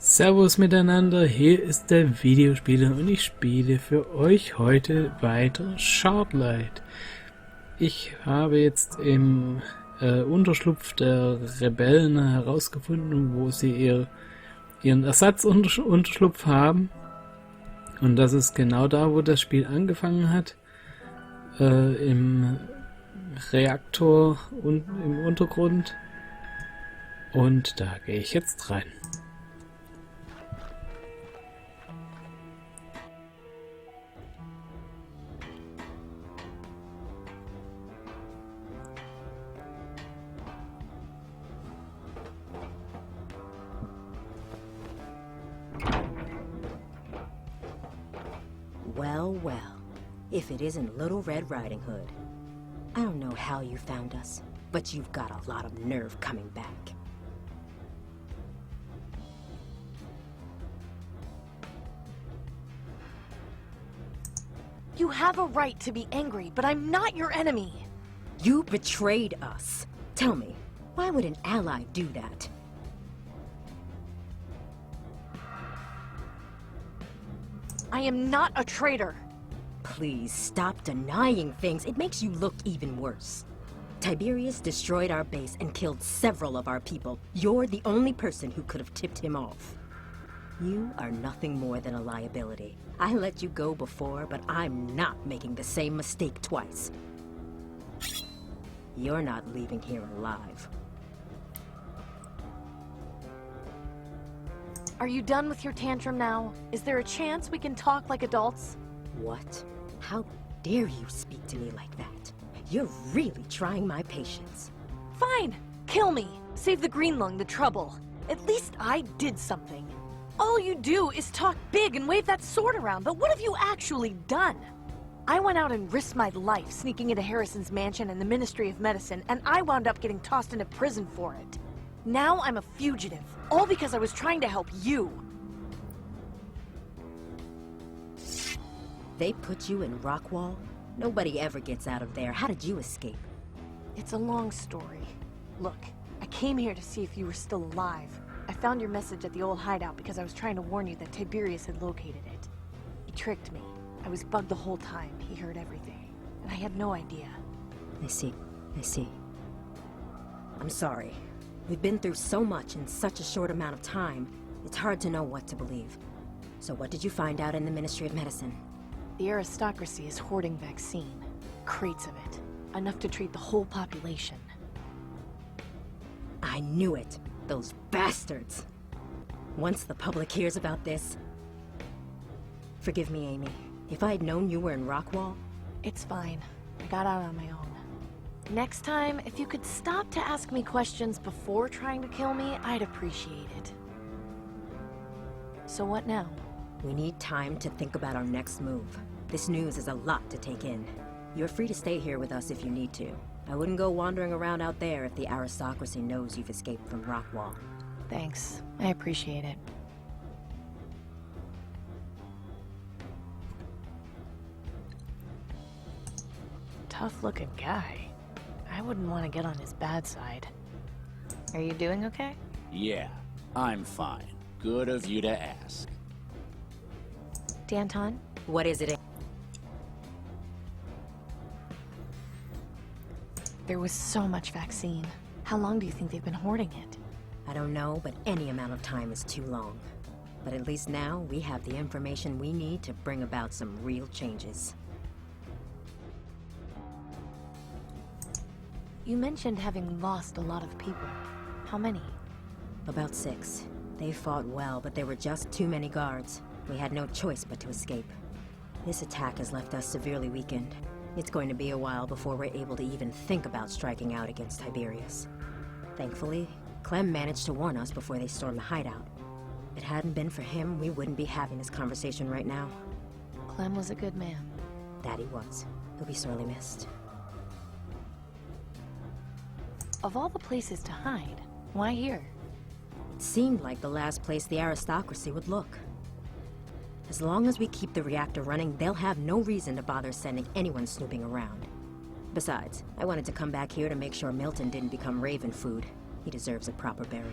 Servus miteinander, hier ist der Videospieler und ich spiele für euch heute weiter Shardlight. Ich habe jetzt im Unterschlupf der Rebellen herausgefunden, wo sie ihren Ersatzunterschlupf haben. Und das ist genau da, wo das Spiel angefangen hat. Im Reaktor und im Untergrund. Und da gehe ich jetzt rein. Well, well, if it isn't Little Red Riding Hood. I don't know how you found us, but you've got a lot of nerve coming back. You have a right to be angry, but I'm not your enemy. You betrayed us. Tell me, why would an ally do that? I am not a traitor. Please stop denying things. It makes you look even worse. Tiberius destroyed our base and killed several of our people. You're the only person who could have tipped him off. You are nothing more than a liability. I let you go before, but I'm not making the same mistake twice. You're not leaving here alive. Are you done with your tantrum now? Is there a chance we can talk like adults? What? How dare you speak to me like that? You're really trying my patience. Fine! Kill me! Save the green lung the trouble. At least I did something. All you do is talk big and wave that sword around, but what have you actually done? I went out and risked my life sneaking into Harrison's mansion and the Ministry of Medicine, and I wound up getting tossed into prison for it. Now I'm a fugitive, all because I was trying to help you. They put you in Rockwall? Nobody ever gets out of there. How did you escape? It's a long story. Look, I came here to see if you were still alive. I found your message at the old hideout because I was trying to warn you that Tiberius had located it. He tricked me. I was bugged the whole time. He heard everything. And I had no idea. I see. I'm sorry. We've been through so much in such a short amount of time. It's hard to know what to believe. So what did you find out in the Ministry of Medicine? The aristocracy is hoarding vaccine. Crates of it. Enough to treat the whole population. I knew it. Those bastards. Once the public hears about this... Forgive me, Amy. If I had known you were in Rockwall... It's fine. I got out on my own. Next time, if you could stop to ask me questions before trying to kill me, I'd appreciate it. So what now? We need time to think about our next move. This news is a lot to take in. You're free to stay here with us if you need to. I wouldn't go wandering around out there if the aristocracy knows you've escaped from Rockwall. Thanks. I appreciate it. Tough-looking guy. I wouldn't want to get on his bad side. Are you doing okay? Yeah, I'm fine. Good of you to ask. Danton? What is it? There was so much vaccine. How long do you think they've been hoarding it? I don't know, but any amount of time is too long. But at least now, we have the information we need to bring about some real changes. You mentioned having lost a lot of people. How many? About 6. They fought well, but there were just too many guards. We had no choice but to escape. This attack has left us severely weakened. It's going to be a while before we're able to even think about striking out against Tiberius. Thankfully, Clem managed to warn us before they stormed the hideout. If it hadn't been for him, we wouldn't be having this conversation right now. Clem was a good man. That he was. He'll be sorely missed. Of all the places to hide, why here? It seemed like the last place the aristocracy would look. As long as we keep the reactor running, they'll have no reason to bother sending anyone snooping around. Besides, I wanted to come back here to make sure Milton didn't become Raven food. He deserves a proper burial.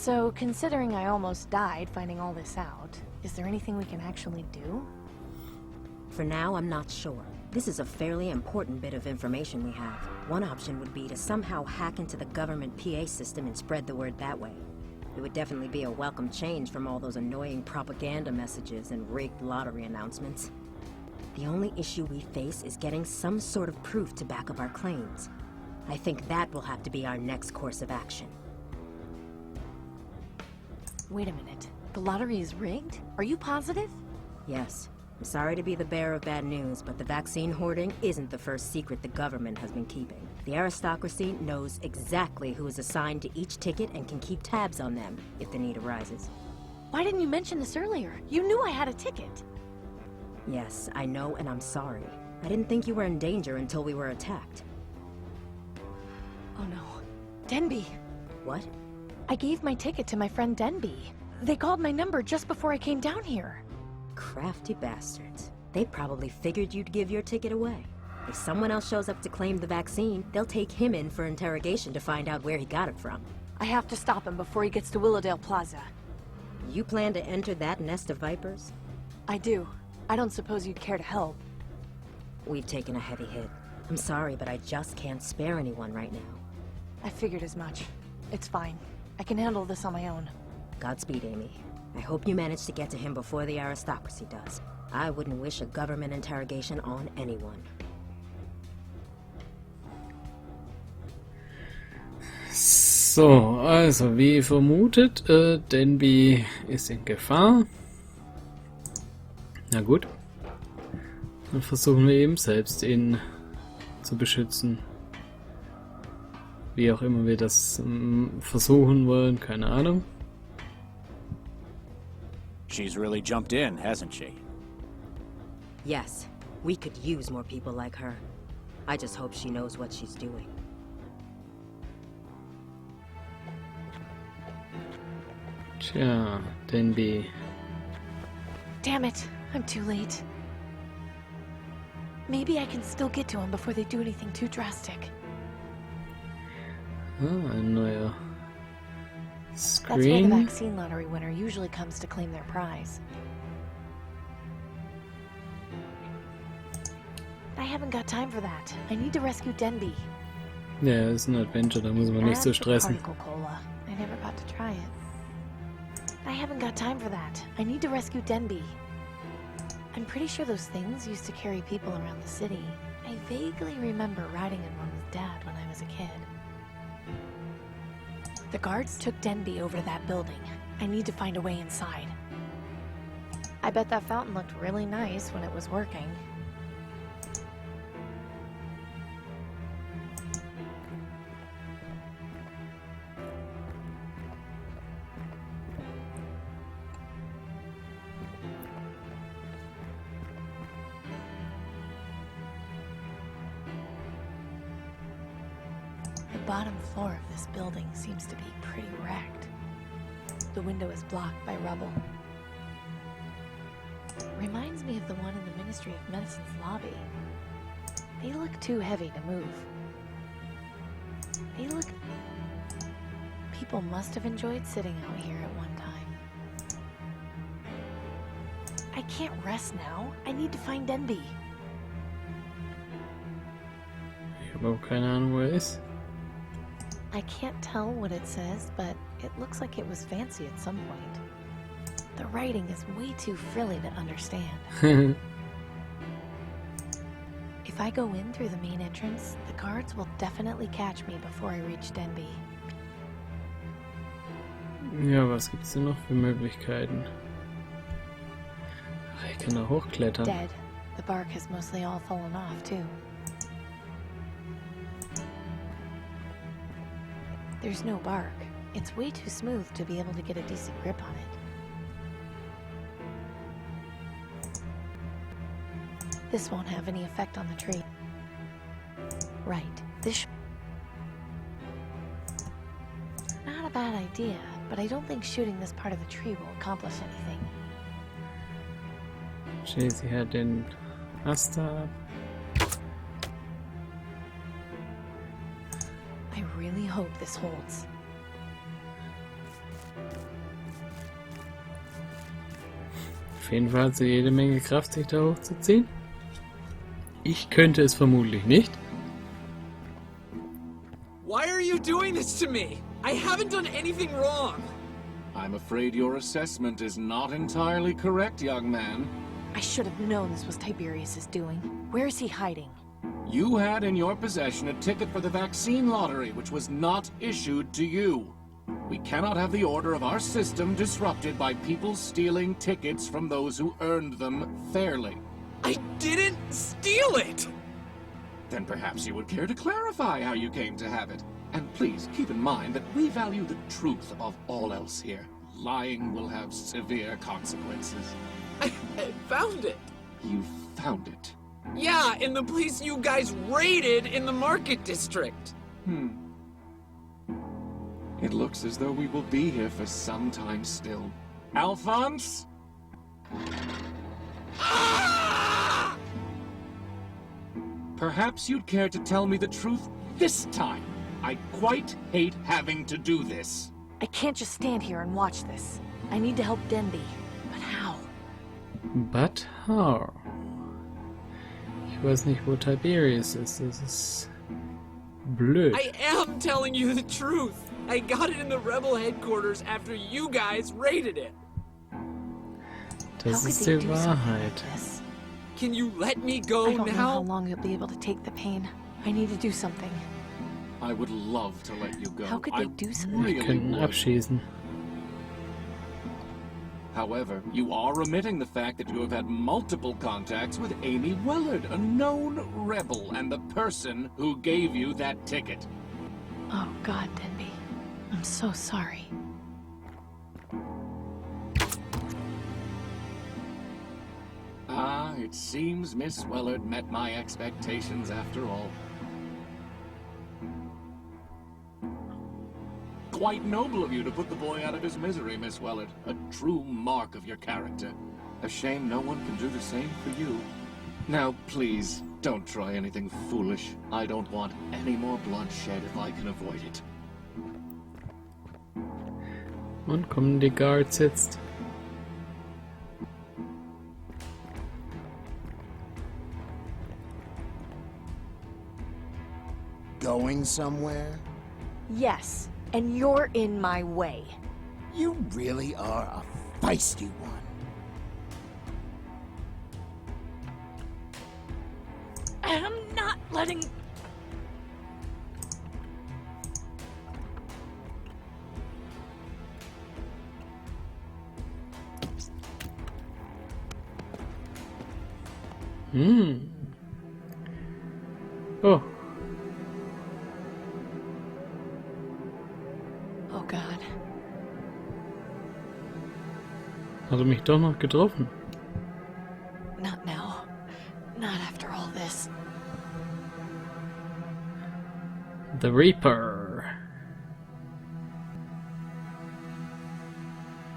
So, considering I almost died finding all this out, is there anything we can actually do? For now, I'm not sure. This is a fairly important bit of information we have. One option would be to somehow hack into the government PA system and spread the word that way. It would definitely be a welcome change from all those annoying propaganda messages and rigged lottery announcements. The only issue we face is getting some sort of proof to back up our claims. I think that will have to be our next course of action. Wait a minute. The lottery is rigged? Are you positive? Yes. I'm sorry to be the bearer of bad news, but the vaccine hoarding isn't the first secret the government has been keeping. The aristocracy knows exactly who is assigned to each ticket and can keep tabs on them if the need arises. Why didn't you mention this earlier? You knew I had a ticket. Yes, I know, and I'm sorry. I didn't think you were in danger until we were attacked. Oh no. Denby! What? I gave my ticket to my friend Denby. They called my number just before I came down here. Crafty bastards. They probably figured you'd give your ticket away. If someone else shows up to claim the vaccine, they'll take him in for interrogation to find out where he got it from. I have to stop him before he gets to Willowdale Plaza. You plan to enter that nest of vipers? I do. I don't suppose you'd care to help. We've taken a heavy hit. I'm sorry, but I just can't spare anyone right now. I figured as much. It's fine. I can handle this on my own. Godspeed, Amy. I hope you manage to get to him before the aristocracy does. I wouldn't wish a government interrogation on anyone. So, also wie vermutet, Denby ist in Gefahr. Na gut. Dann versuchen wir eben selbst ihn zu beschützen. Wie auch immer wir das versuchen wollen, keine Ahnung. She's really jumped in, hasn't she? Yes, we could use more people like her. I just hope she knows what she's doing. Tja, Denby. Damn it, I'm too late. Maybe I can still get to him before they do anything too drastic. Ah, ein neuer That's where the Screen. vaccine lottery winner usually comes to claim their prize. I haven't got time for that. I need to rescue Denby. Ja, ist ein Adventure, da muss man nicht so And the stressen. particle cola. I never got to try it. I haven't got time for that. I need to rescue Denby. I'm pretty sure those things used to carry people around the city. I vaguely remember riding in one with Dad when I was a kid. The guards took Denby over to that building. I need to find a way inside. I bet that fountain looked really nice when it was working. The bottom floor of this building seems to be pretty wrecked. The window is blocked by rubble. Reminds me of the one in the Ministry of Medicine's lobby. They look too heavy to move. They look... People must have enjoyed sitting out here at one time. I can't rest now. I need to find Denby. Ich habe auch keine Ahnung, wo er ist. I can't tell what it says, but it looks like it was fancy at some point. The writing is way too frilly to understand. If I go in through the main entrance, the guards will definitely catch me before I reach Denby. Ja, was gibt's denn noch für Möglichkeiten? Ach, ich kann da hochklettern. Dead. The bark has mostly all fallen off, too. There's no bark. It's way too smooth to be able to get a decent grip on it. This won't have any effect on the tree. Right. This not a bad idea, but I don't think shooting this part of the tree will accomplish anything. Stell sie halt den Ast ab. I really hope this holds. Auf jeden Fall hat sie jede Menge Kraft, sich da hochzuziehen. Ich könnte es vermutlich nicht. Why are you doing this to me? I haven't done anything wrong. I'm afraid your assessment is not entirely correct, young man. I should have known this was Tiberius's doing. Where is he hiding? You had in your possession a ticket for the vaccine lottery, which was not issued to you. We cannot have the order of our system disrupted by people stealing tickets from those who earned them fairly. I didn't steal it! Then perhaps you would care to clarify how you came to have it. And please keep in mind that we value the truth above all else here. Lying will have severe consequences. I found it. You found it. Yeah, in the place you guys raided in the market district. It looks as though we will be here for some time still. Alphonse? Ah! Perhaps you'd care to tell me the truth this time. I quite hate having to do this. I can't just stand here and watch this. I need to help Denby. But how? But how? Ich weiß nicht, wo Tiberius ist. Das ist blöd. I am telling you the truth. I got it in the rebel headquarters after you guys raided it. Das ist die Wahrheit. Can you let me go I don't know how now? long you'll be able to take the pain. I need to do something. I would love to let you go. How could they do something? Wir könnten abschießen. However, you are omitting the fact that you have had multiple contacts with Amy Wellard, a known rebel, and the person who gave you that ticket. Oh God, Denby. I'm so sorry. Ah, it seems Miss Wellard met my expectations after all. Quite noble of you to put the boy out of his misery, Miss Wellard. A true mark of your character. A shame no one can do the same for you. Now, please, don't try anything foolish. I don't want any more bloodshed if I can avoid it. Und kommen die Guards jetzt? Going somewhere? Yes, and you're in my way. You really are a feisty one. I'm not letting... Oh. Oh God. Hat er mich doch noch getroffen? Not now. Not after all this. The Reaper.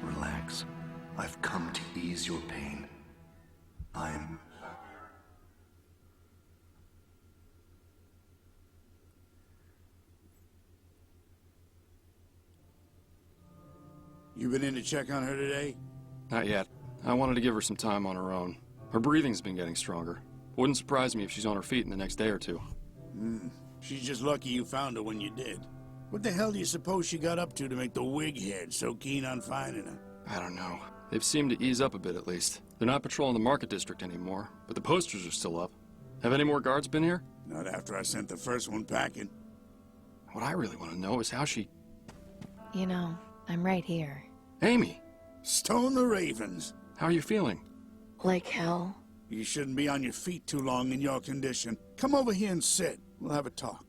Relax. I've come to ease your pain. I'm... You been in to check on her today? Not yet. I wanted to give her some time on her own. Her breathing's been getting stronger. Wouldn't surprise me if she's on her feet in the next day or two. She's just lucky you found her when you did. What the hell do you suppose she got up to make the wig head so keen on finding her? I don't know. They've seemed to ease up a bit at least. They're not patrolling the market district anymore, but the posters are still up. Have any more guards been here? Not after I sent the first one packing. What I really want to know is how she... You know, I'm right here. Amy! Stone the Ravens. How are you feeling? Like hell? You shouldn't be on your feet too long in your condition. Come over here and sit. We'll have a talk.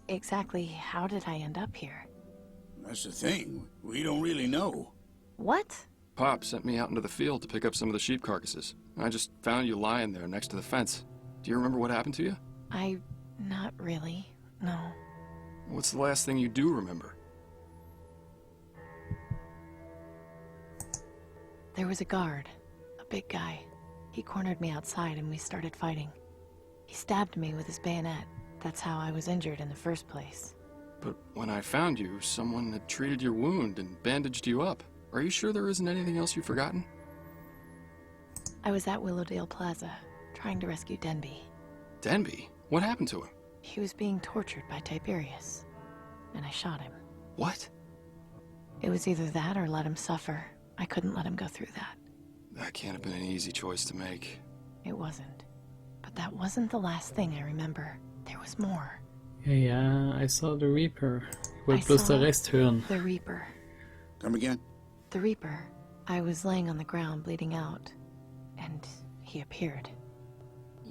Exactly how did I end up here? That's the thing. We don't really know. What? Pop sent me out into the field to pick up some of the sheep carcasses. I just found you lying there next to the fence. Do you remember what happened to you? Not really. No. What's the last thing you do remember? There was a guard. A big guy. He cornered me outside and we started fighting. He stabbed me with his bayonet. That's how I was injured in the first place. But when I found you, someone had treated your wound and bandaged you up. Are you sure there isn't anything else you've forgotten? I was at Willowdale Plaza, trying to rescue Denby. Denby? What happened to him? He was being tortured by Tiberius, and I shot him. What? It was either that or let him suffer. I couldn't let him go through that. That can't have been an easy choice to make. It wasn't. But that wasn't the last thing I remember. There was more. Ja, I saw the Reaper. Ich I wollte bloß saw den Rest hören. the Reaper. Come again? The Reaper. I was laying on the ground bleeding out, and he appeared.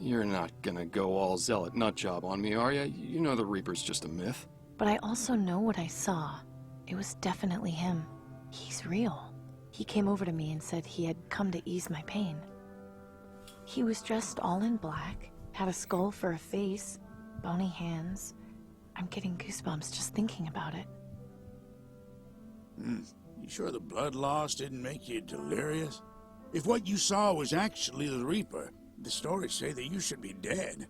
You're not gonna go all zealot nutjob on me, are ya? You know the Reaper's just a myth. But I also know what I saw. It was definitely him. He's real. He came over to me and said he had come to ease my pain. He was dressed all in black, had a skull for a face, bony hands. I'm getting goosebumps just thinking about it. You sure the blood loss didn't make you delirious? If what you saw was actually the Reaper, the stories say that you should be dead.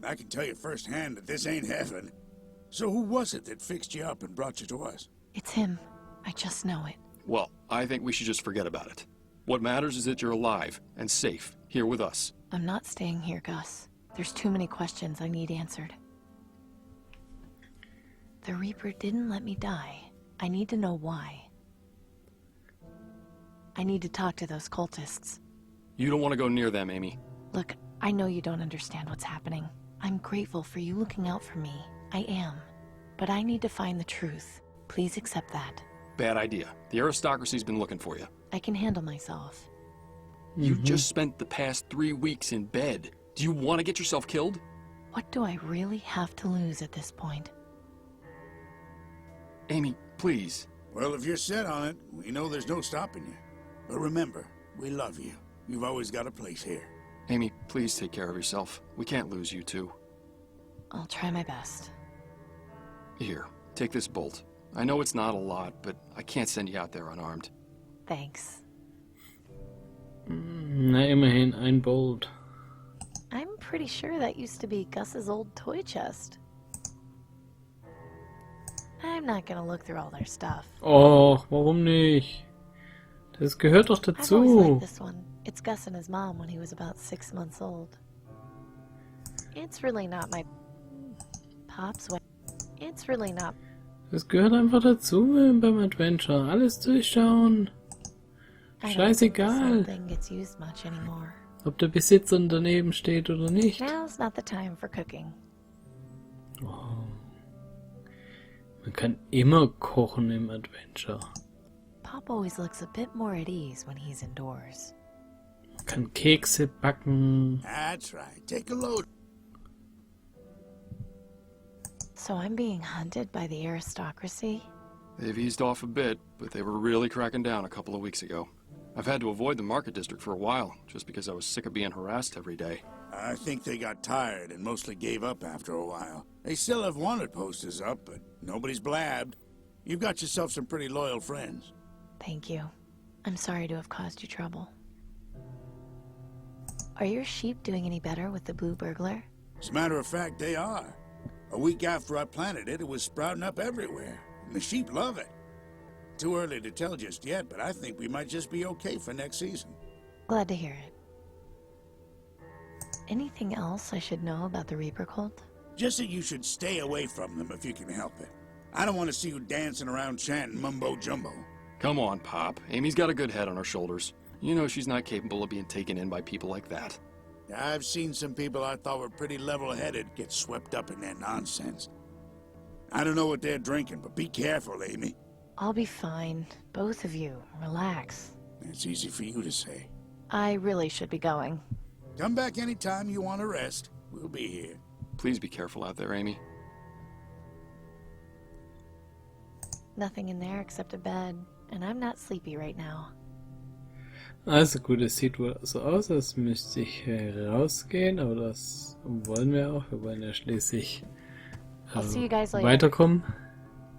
I can tell you firsthand that this ain't heaven. So who was it that fixed you up and brought you to us? It's him. I just know it. Well, I think we should just forget about it. What matters is that you're alive and safe here with us. I'm not staying here, Gus. There's too many questions I need answered. The Reaper didn't let me die. I need to know why. I need to talk to those cultists. You don't want to go near them, Amy. Look, I know you don't understand what's happening. I'm grateful for you looking out for me. I am. But I need to find the truth. Please accept that. Bad idea. The aristocracy's been looking for you. I can handle myself. You just spent the past 3 weeks in bed. Do you want to get yourself killed? What do I really have to lose at this point? Amy, please. Well, if you're set on it, we know there's no stopping you. But remember, we love you. You've always got a place here. Amy, please take care of yourself. We can't lose you two. I'll try my best. Here, take this bolt. I know it's not a lot, but I can't send you out there unarmed. Thanks. Na, immerhin ein Bolt. I'm pretty sure that used to be Gus's old toy chest. I'm not gonna look through all their stuff. Oh, warum nicht? Das gehört doch I've always liked dazu. this one. It's Gus and his mom when he was about 6 months old. It's really not my Pop's way. It's really not. Das gehört einfach dazu beim Adventure. Alles durchschauen. I don't think this Scheißegal, whole thing gets used much anymore. ob der Besitzer daneben steht oder nicht. Now's not the time for cooking. Oh. Man kann immer kochen im Adventure. Pop always looks a bit more at ease when he's indoors. Man kann Kekse backen. That's right. Take a load. So I'm being hunted by the aristocracy? They've eased off a bit, but they were really cracking down a couple of weeks ago. I've had to avoid the market district for a while, just because I was sick of being harassed every day. I think they got tired and mostly gave up after a while. They still have wanted posters up, but nobody's blabbed. You've got yourself some pretty loyal friends. Thank you. I'm sorry to have caused you trouble. Are your sheep doing any better with the blue burglar? As a matter of fact, they are. A week after I planted it, it was sprouting up everywhere. And the sheep love it. Too early to tell just yet, but I think we might just be okay for next season. Glad to hear it. Anything else I should know about the Reaper cult? Just that you should stay away from them if you can help it. I don't want to see you dancing around chanting mumbo-jumbo. Come on, Pop. Amy's got a good head on her shoulders. You know she's not capable of being taken in by people like that. I've seen some people I thought were pretty level-headed get swept up in their nonsense. I don't know what they're drinking, but be careful, Amy. I'll be fine. Both of you. Relax. It's easy for you to say. I really should be going. Come back anytime you want to rest. We'll be here. Please be careful out there, Amy. Nothing in there except a bed, and I'm not sleepy right now. Also gut, es sieht wohl so aus, als müsste ich rausgehen, aber das wollen wir auch. Wir wollen ja schließlich I'll see you guys later. weiterkommen.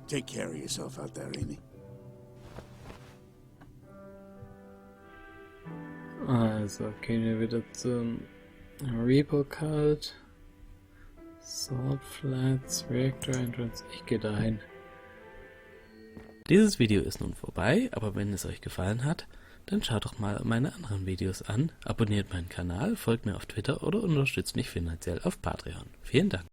Take care of yourself out there, Amy. Also gehen wir wieder zum Reaper Cult, Sword Flats, Reactor Entrance. Ich gehe dahin. Dieses Video ist nun vorbei, aber wenn es euch gefallen hat, dann schaut doch mal meine anderen Videos an, abonniert meinen Kanal, folgt mir auf Twitter oder unterstützt mich finanziell auf Patreon. Vielen Dank.